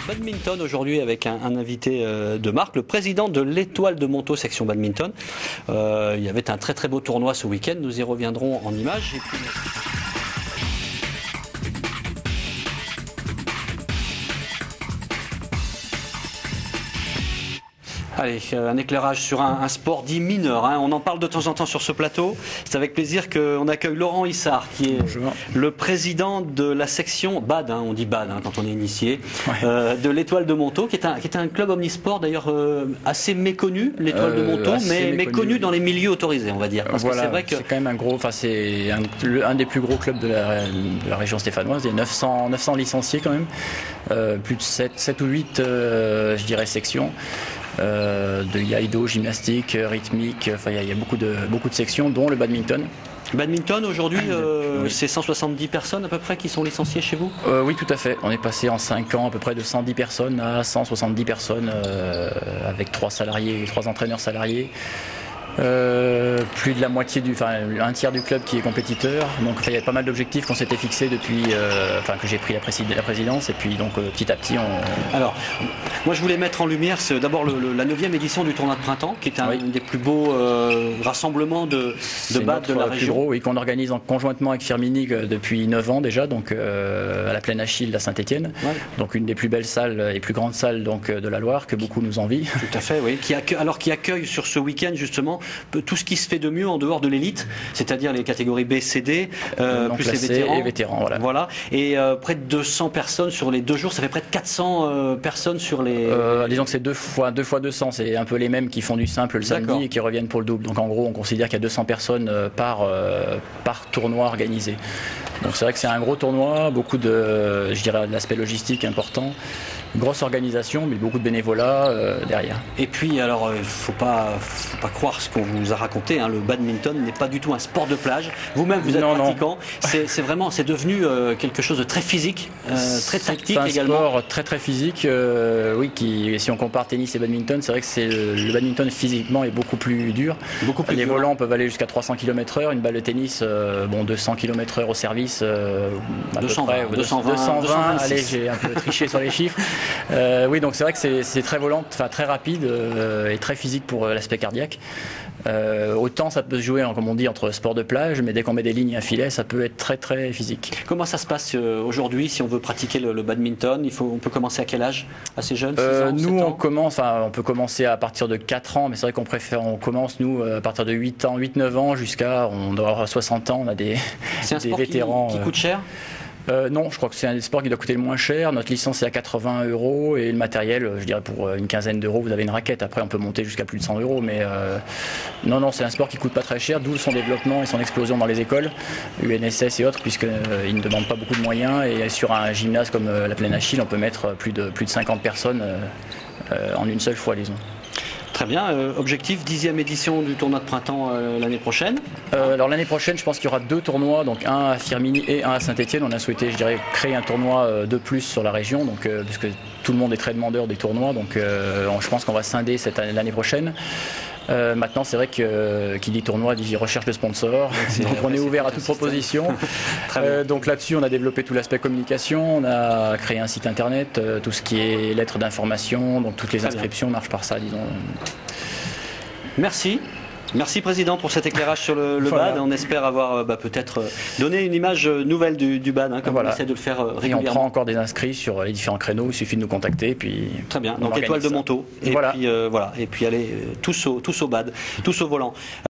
Badminton aujourd'hui avec un invité de marque, le président de l'Étoile de Montaut section badminton. Il y avait un très très beau tournoi ce week-end, nous y reviendrons en images. Et puis... Allez, un éclairage sur un sport dit mineur. On en parle de temps en temps sur ce plateau. C'est avec plaisir qu'on accueille Laurent Issard, qui est le président de la section BAD, on dit BAD quand on est initié, de l'Étoile de Montaut, qui est un club omnisport d'ailleurs assez méconnu, l'Étoile de Montaut, mais méconnu dans les milieux autorisés, on va dire. Parce que c'est vrai que c'est quand même un gros, c'est un des plus gros clubs de la région stéphanoise. Il y a 900 licenciés quand même, plus de 7 ou 8, je dirais, sections. De yaïdo, gymnastique, rythmique, il y a beaucoup de sections, dont le badminton. Badminton aujourd'hui, c'est 170 personnes à peu près qui sont licenciées chez vous ? Oui, tout à fait. On est passé en 5 ans à peu près de 110 personnes à 170 personnes avec 3 salariés, 3 entraîneurs salariés. Plus de la moitié un tiers du club qui est compétiteur, donc il y a pas mal d'objectifs qu'on s'était fixés depuis que j'ai pris la présidence, et puis donc petit à petit Alors moi je voulais mettre en lumière d'abord la 9e édition du tournoi de printemps, qui est un des plus beaux rassemblements de BAD de la région. Plus gros, qu'on organise conjointement avec Firmini depuis 9 ans déjà, donc à la Plaine Achille à Saint-Étienne, donc une des plus belles salles et plus grandes salles donc de la Loire, que beaucoup nous envient. Tout à fait, oui. Qui accueille sur ce week-end justement tout ce qui se fait de mieux en dehors de l'élite, c'est-à-dire les catégories B, C, D, plus les vétérans. Voilà. Et près de 200 personnes sur les 2 jours, ça fait près de 400 personnes sur les... disons que c'est 2 fois 200, c'est un peu les mêmes qui font du simple le samedi et qui reviennent pour le double. Donc en gros, on considère qu'il y a 200 personnes par tournoi organisé. Donc c'est vrai que c'est un gros tournoi, beaucoup de l'aspect logistique important. Une grosse organisation, mais beaucoup de bénévolat derrière. Et puis, alors, il ne faut pas croire ce qu'on vous a raconté. Le badminton n'est pas du tout un sport de plage. Vous-même, vous êtes pratiquant. C'est devenu quelque chose de très physique, très tactique également. C'est un sport très très physique. Si on compare tennis et badminton, c'est vrai que le badminton physiquement est beaucoup plus dur. Les volants peuvent aller jusqu'à 300 km/h. Une balle de tennis, 200 km/h au service. 220. Allez, j'ai un peu triché sur les chiffres. Donc c'est vrai que c'est très volant, très rapide et très physique pour l'aspect cardiaque. Autant ça peut se jouer, comme on dit, entre sport de plage, mais dès qu'on met des lignes et un filet, ça peut être très très physique. Comment ça se passe aujourd'hui si on veut pratiquer le badminton? On peut commencer à quel âge? Assez jeune, 6 ans, nous, 7 ans? on peut commencer à partir de 4 ans, mais c'est vrai on commence nous à partir de 8-9 ans jusqu'à, on doit avoir 60 ans, on a des vétérans. Qui coûte cher? Non, je crois que c'est un des sports qui doit coûter le moins cher. Notre licence est à 80 € et le matériel, je dirais pour une quinzaine d'euros, vous avez une raquette. Après, on peut monter jusqu'à plus de 100 €. Mais non, c'est un sport qui coûte pas très cher, d'où son développement et son explosion dans les écoles, UNSS et autres, puisqu'ils ne demandent pas beaucoup de moyens. Et sur un gymnase comme la Plaine Achille, on peut mettre plus de 50 personnes en une seule fois, disons. Très bien. Objectif, 10e édition du tournoi de printemps l'année prochaine. Alors l'année prochaine, je pense qu'il y aura 2 tournois, donc un à Firmini et un à Saint-Étienne. On a souhaité, créer un tournoi de plus sur la région, donc puisque tout le monde est très demandeur des tournois, donc je pense qu'on va scinder l'année prochaine. Maintenant, c'est vrai que qui dit tournoi dit recherche de sponsors, donc on est ouvert à toute proposition. Donc là-dessus, on a développé tout l'aspect communication, on a créé un site internet, tout ce qui est lettres d'information, donc toutes les inscriptions marchent par ça, disons. Merci Président pour cet éclairage sur le BAD. On espère avoir peut-être donné une image nouvelle du BAD, comme on essaie de le faire régulièrement. Et on prend encore des inscrits sur les différents créneaux, il suffit de nous contacter. Puis très bien, donc Étoile de Montaut. Et puis allez, tous au BAD, tous au volant.